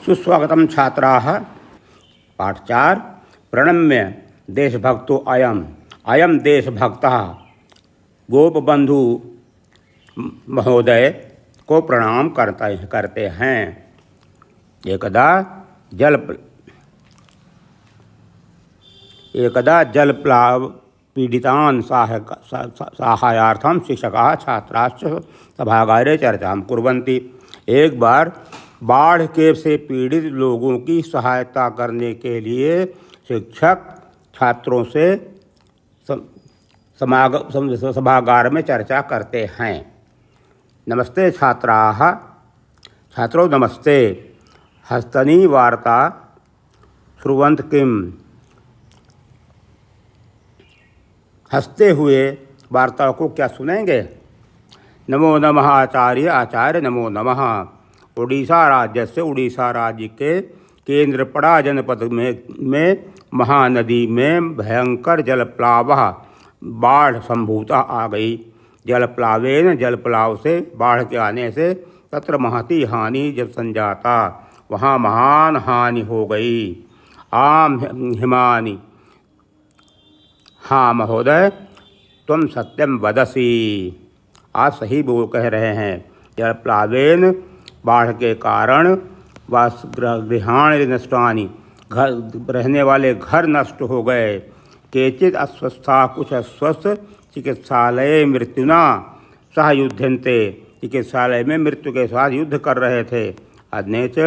सुस्वागतम छात्राः। पाठ 4 प्रणम्य देशभक्तो अयम देशभक्तः गोपबंधु महोदय को प्रणाम करते हैं। एकदा जलप्लाव पीडितान् साहाय्यार्थं शिक्षकाः छात्राश्च सभागारे चर्चां कुर्वन्ति। एक बार बाढ़ से पीड़ित लोगों की सहायता करने के लिए शिक्षक छात्रों से सभागार में चर्चा करते हैं। नमस्ते छात्राः। छात्रों नमस्ते। हस्तनी वार्ता श्रुवन्त किम। हंसते हुए वार्ता को क्या सुनेंगे। नमो नमः आचार्य। आचार्य नमो नमः। उड़ीसा राज्य से उड़ीसा राज्य के केंद्रपड़ा जनपद में महानदी में भयंकर जलप्लाव बाढ़ संभूता आ गई। जलप्लाव से बाढ़ के आने से तत्र महती हानि जब संजाता, वहाँ महान हानि हो गई। आम हिमानी। हाँ महोदय, तुम सत्यम वदसी। आज सही बोल कह रहे हैं। जलप्लावेन बाढ़ के कारण वासगृहाणि नष्टानि, घर रहने वाले घर नष्ट हो गए। केचित् अस्वस्था, कुछ अस्वस्थ चिकित्सालय मृत्युना सह युध्यन्ते, चिकित्सालय में मृत्यु के साथ युद्ध कर रहे थे। अन्ये च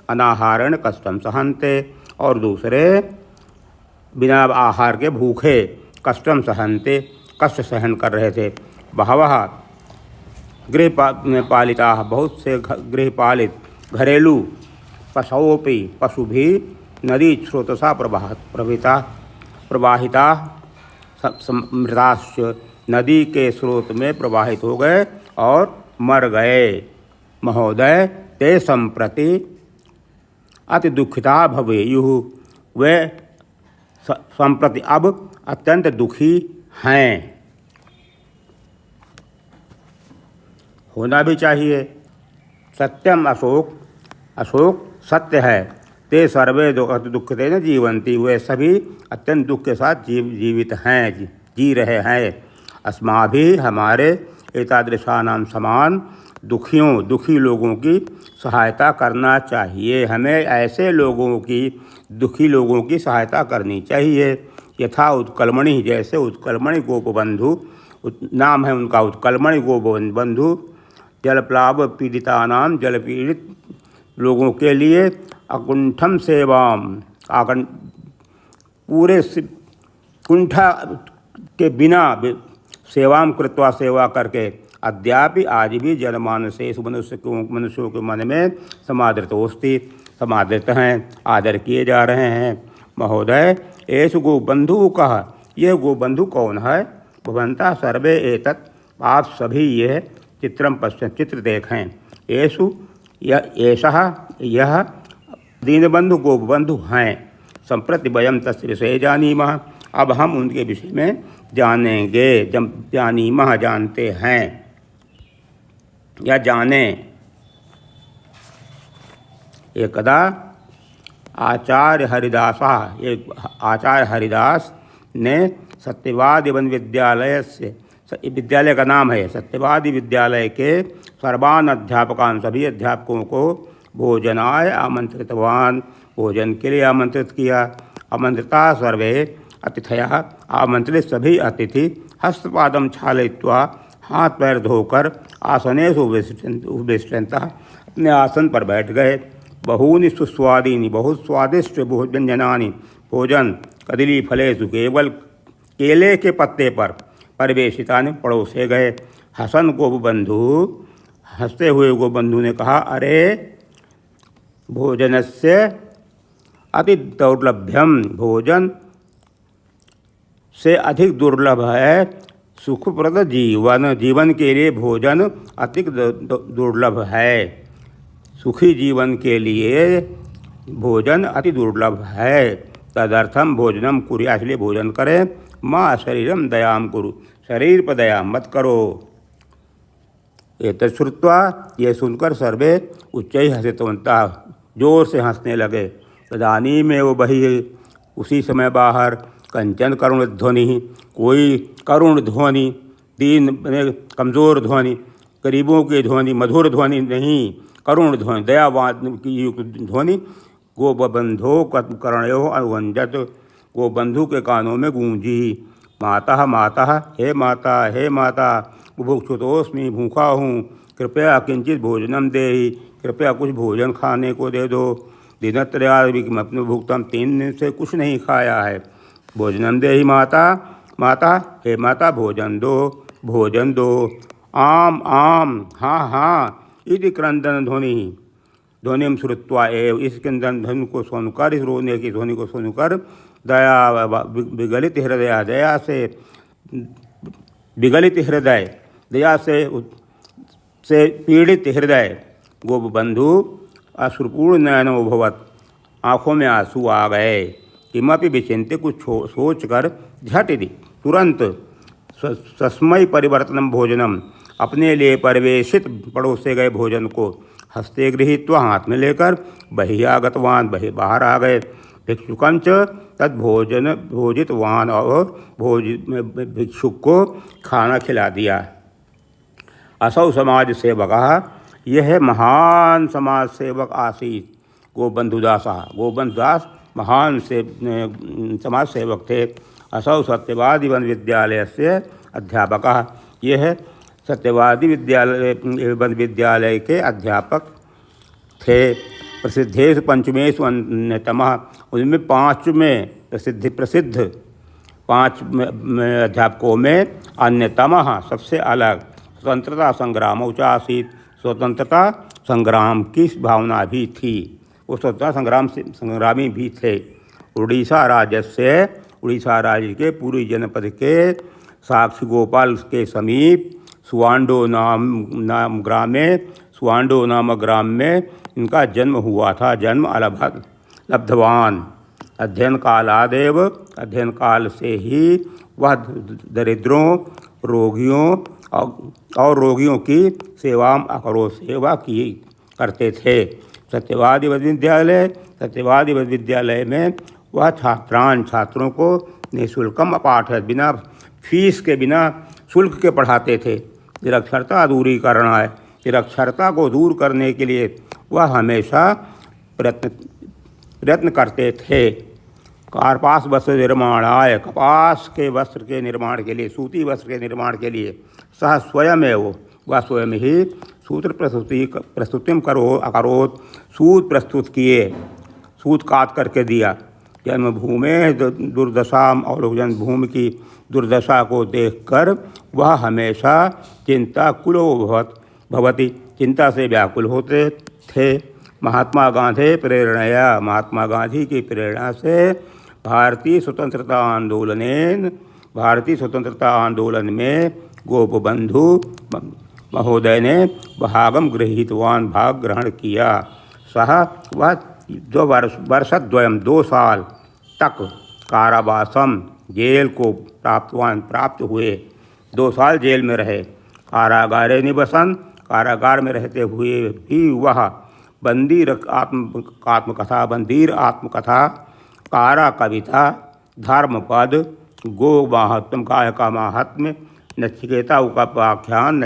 अनाहारेण कष्टं सहन्ते, और दूसरे बिना आहार के भूखे कष्टं सहन्ते, कष्ट सहन कर रहे थे। बहवः गृहपालिता, बहुत से गृहपालित घरेलू पशुओपि, पशु भी नदी स्रोतसा प्रवाहिता मृताश्च, नदी के स्रोत में प्रवाहित हो गए और मर गए। महोदय ते संप्रति अति दुखिता भवेयुः, वे संप्रति अब अत्यंत दुखी हैं। होना भी चाहिए। सत्यम अशोक सत्य है। ते सर्वे दुखते न जीवंती, वे सभी अत्यंत दुख के साथ जीवित हैं, जी रहे हैं। अस्माभि, हमारे एतादृशानां समान दुखी लोगों की सहायता करना चाहिए। हमें ऐसे दुखी लोगों की सहायता करनी चाहिए। यथा उत्कलमणि, जैसे उत्कलमणि गोपबंधु, नाम है उनका उत्कलमणि गोपबंधु, जलप्लाव पीड़ितानाम, जलपीड़ित लोगों के लिए अकुंठम सेवाम, पूरे कुंठा के बिना सेवाम कृत्वा, सेवा करके, अद्यापि आज भी जनमानसेषु मनुष्यों के मन में समादृत हैं, आदर किए जा रहे हैं। महोदय एषु गोबंधु कह, ये गोबंधु कौन है। भवन्तः सर्वे एतत्, आप सभी यह चित्रम पश्यन्, चित्र देखें। एषु यह दीनबंधु गोपबंधु हैं। संप्रति वयम तस्य विषये जानीमः, अब हम उनके विषय में जानेंगे। जब जानीमः जानते हैं या जाने। एकदा आचार्य हरिदास ने सत्यवादी विद्यालय से, विद्यालय का नाम है सत्यवादी विद्यालय के सर्वान अध्यापकान, सभी अध्यापकों को भोजनाय आमंत्रितवान, भोजन के लिए आमंत्रित किया। आमंत्रिता सर्वे अतिथयः, आमंत्रित सभी अतिथि हस्तपादम क्षालयित्वा, हाथ पैर धोकर आसनेषु उपविष्टन्तः, अपने आसन पर बैठ गए। बहूनि सुस्वादीनि, बहुत स्वादिष्ट व्यंजनानि, भोजन कदलीफलेषु, केवल केले के पत्ते पर परिवेशितानि, परोसे गए। हसन गोपबंधु, हंसते हुए गोपबंधु ने कहा, अरे भोजनस्य अति दौर्लभ्यम, भोजन से अधिक दुर्लभ है सुखप्रद जीवन, जीवन के लिए भोजन अति दुर्लभ है। सुखी जीवन के लिए भोजन अति दुर्लभ है। तदर्थम भोजनम कुर्या, इसलिए भोजन करें। माँ शरीरम दयाम कुरु, शरीर पर दया मत करो। एतत् श्रुत्वा, ये सुनकर सर्वे उच्चैः हसितवन्तः, जोर से हंसने लगे। तदानी में वो बही, उसी समय बाहर कंचन करुण ध्वनि, कोई करुण ध्वनि, दीन कमज़ोर ध्वनि, गरीबों की ध्वनि, मधुर ध्वनि नहीं, करुण ध्वनि, दयावान की ध्वनि। गोबंधो कर्णयो अनुवंजत, गोबंधु के कानों में गूंजी। माता माता, हे माता, हे माता, बुभुक्षुतोस्मि, भूखा हूँ, कृपया किंचित भोजनम देहि, कृपया कुछ भोजन खाने को दे दो। दिनत्रयादि भुक्तम, 3 दिन से कुछ नहीं खाया है। भोजनम देहि माता, माता, हे माता भोजन दो, भोजन दो। आम आम, हाँ हाँ, इति क्रंदन ध्वनि, ध्वनिम श्रुत्वा एव, इस क्रंदन ध्वनि को सुनकर, इस रोने की ध्वनि को सुनकर, दया विगलित हृदय, दया से विगलित हृदय, दया से पीड़ित हृदय, गोपबंधु अश्रुपूर्ण नयनो भवत, आँखों में आंसू आ गए। किमपि विचिन्त्य, कुछ सोचकर, झटिति तुरंत, सस्मय परिवर्तनम भोजनम, अपने लिए परिवेशित पड़ोसे गए भोजन को हस्ते गृहीत्वा, हाथ में लेकर, बहियागतवान, बाहर आ गए। भिक्षुकंच तद भोजन भोजितवान, और भिक्षुक को खाना खिला दिया। असौ समाज सेवक, यह महान समाज सेवक आसीत गोबंधुदास। गोबंधुदास महान से समाज सेवक थे। असौ सत्यवादी वन विद्यालय से अध्यापक, यह सत्यवादी वन विद्यालय के अध्यापक थे। प्रसिद्धेषु पंचमेषु अन्यतमः, उनमें 5 में प्रसिद्ध 5 अध्यापकों में अन्यतमः सबसे अलग। स्वतंत्रता संग्राम उचासीत, स्वतंत्रता संग्राम की भावना भी थी, वो स्वतंत्रता संग्रामी भी थे। उड़ीसा राज्य के पूरी जनपद के साक्षी गोपाल के समीप सुवांडो नामक ग्राम में इनका जन्म हुआ था। जन्म लब्धवान, अध्ययन काल से ही वह दरिद्रों, रोगियों और रोगियों की सेवा की करते थे। सत्यवादी विद्यालय में वह छात्रों को निःशुल्कम अपाठयत्, बिना फीस के, बिना शुल्क के पढ़ाते थे। निरक्षरता दूरीकरण है, निरक्षरता को दूर करने के लिए वह हमेशा प्रयत्न करते थे। कार्पास वस्त्र निर्माणाय, कपास के वस्त्र के निर्माण के लिए, सूती वस्त्र के निर्माण के लिए, सह स्वयमेव, वह स्वयं ही सूत्र प्रस्तुतिम अकरोत्, सूत प्रस्तुत किए, सूत काट करके दिया। जन्मभूमि दुर्दशा, और जन्मभूमि की दुर्दशा को देखकर वह हमेशा चिंताकुलो भवति, चिंता से व्याकुल होते थे। महात्मा गांधी की प्रेरणा से भारतीय स्वतंत्रता आंदोलन में गोपबंधु महोदय ने भाग ग्रहण किया। वह 2 साल तक कारावासम, जेल को प्राप्त हुए। 2 साल जेल में रहे। कारागारे निवसन, कारागार में रहते हुए भी वह बंदीर आत्मकथा, कारा कविता, धर्मपद, गो महात्म, गाय का महात्म्य, नचिकेता उपाख्यान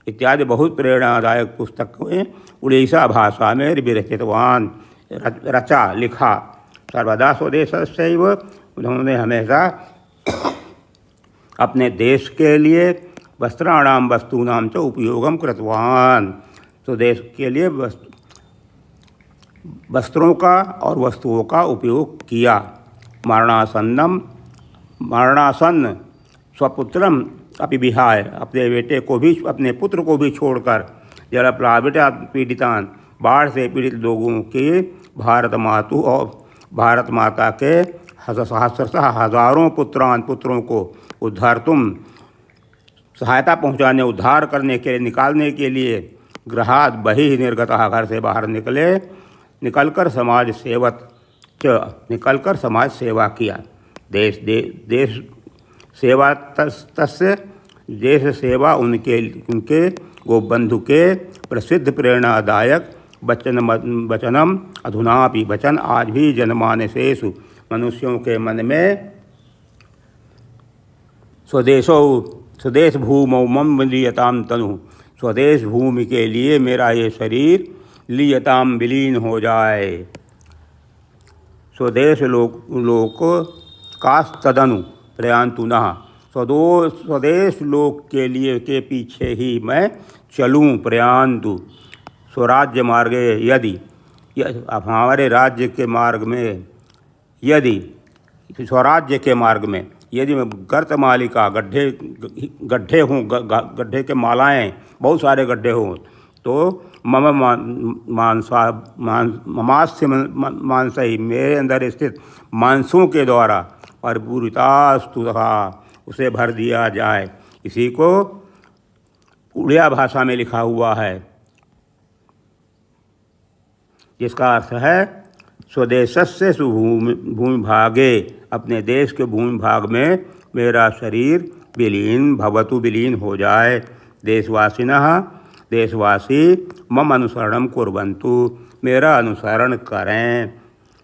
इत्यादि बहुत प्रेरणादायक पुस्तकें उड़ीसा भाषा में विरचितवान, लिखा। सर्वदा स्वदेशस्यैव, उन्होंने हमेशा अपने देश के लिए वस्तूनां च उपयोगम कृतवान, स्वदेश के लिए वस्त्रों का और वस्तुओं का उपयोग किया। मरणासन्न स्वपुत्रम अपि विहाय, अपने पुत्र को भी छोड़कर, जलप्लाविता पीड़ितान, बाढ़ से पीड़ित लोगों के भारत माता के हजारों पुत्रों को उद्धारतुम, सहायता पहुँचाने, उद्धार करने के लिए, निकालने के लिए, गृहात् बहिः निर्गतः, घर से बाहर निकलकर समाज सेवा किया। देश सेवा उनके गोबंधु के प्रसिद्ध प्रेरणादायक वचनम अधुनापि वचन आज भी जनमानसेषु मनुष्यों के मन में स्वदेश भूमौ मम लीयताम तनु, स्वदेश भूमि के लिए मेरा ये शरीर लीयताम विलीन हो जाए। स्वदेश लोक कास्तदनु प्रयांतु नः, स्वदेश लोक के लिए के पीछे ही मैं चलूँ प्रयांतु। स्वराज्य मार्गे यदि, हमारे राज्य के मार्ग में, यदि स्वराज्य के मार्ग में यदि मैं गर्तमालिका गड्ढे हों, गड्ढे के मालाएं बहुत सारे गड्ढे हों, तो मम ममास्य मांस ही मेरे अंदर स्थित मांसों के द्वारा परिपूरितास्तु उसे भर दिया जाए। इसी को उड़िया भाषा में लिखा हुआ है, जिसका अर्थ है स्वदेशस्य भूमि भागे, अपने देश के भूमि भाग में मेरा शरीर विलीन भवतु विलीन हो जाए। देशवासिनः, देशवासी मम अनुसरणं कुर्वन्तु, मेरा अनुसरण करें,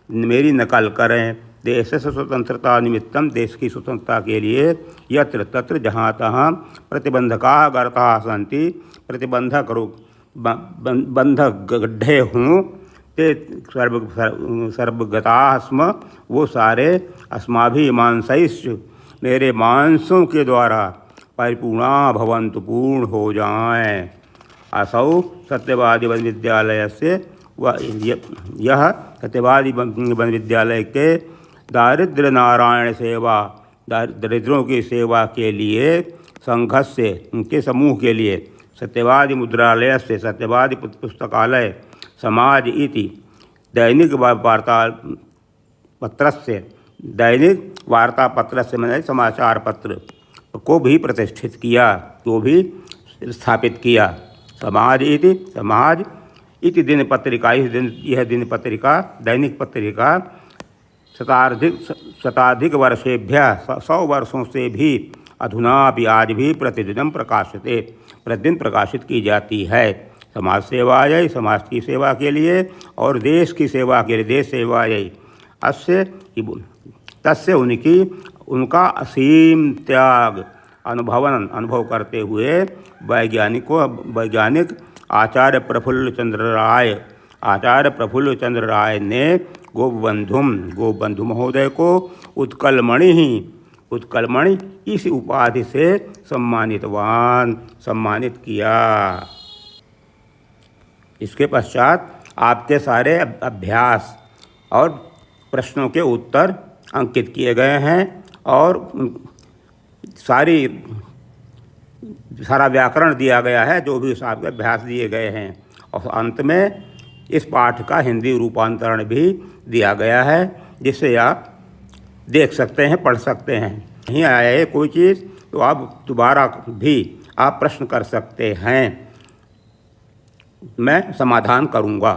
मेरी नकल करें। देश से स्वतंत्रता निमित्तम, देश की स्वतंत्रता के लिए यत्र तत्र जहाँ तहाँ प्रतिबंधकाः गर्ताः सन्ति, प्रतिबंधक बंधक गड्ढे हों, ते सर्वगताः स्म, वो सारे अस्माभिः मांसैश्च मेरे मांसों के द्वारा परिपूर्णा भवन्तु पूर्ण हो जाएं। असौ सत्यवादी वन विद्यालय से यह सत्यवादी वन विद्यालय के दारिद्र्य नारायण सेवा, दरिद्रों की सेवा के लिए संघर्ष से, उनके समूह के लिए सत्यवादी मुद्रालय से, सत्यवादी पुस्तकालय समाज इति दैनिक वार्ता पत्र से, दैनिक वार्ता पत्र से मैंने समाचार पत्र को भी प्रतिष्ठित किया, तो भी स्थापित किया। समाज इति दिन पत्रिका, यह दिन पत्रिका, दैनिक पत्रिका शताधिक वर्षेभ्यः 100 वर्षों से भी अधुना भी आज भी प्रतिदिन प्रतिदिन प्रकाशित की जाती है। समाज सेवायै, समाज की सेवा के लिए, और देश की सेवा के लिए, देश सेवायै। अस्य तस्य उनका असीम त्याग अनुभव करते हुए वैज्ञानिक आचार्य प्रफुल्ल चंद्र राय ने गोबंधु महोदय को उत्कलमणि इस उपाधि से सम्मानित किया। इसके पश्चात आपके सारे अभ्यास और प्रश्नों के उत्तर अंकित किए गए हैं, और सारा व्याकरण दिया गया है, जो भी आपके अभ्यास दिए गए हैं, और अंत में इस पाठ का हिंदी रूपांतरण भी दिया गया है, जिससे आप देख सकते हैं, पढ़ सकते हैं। नहीं आया है कोई चीज़ तो आप दोबारा भी आप प्रश्न कर सकते हैं, मैं समाधान करूँगा।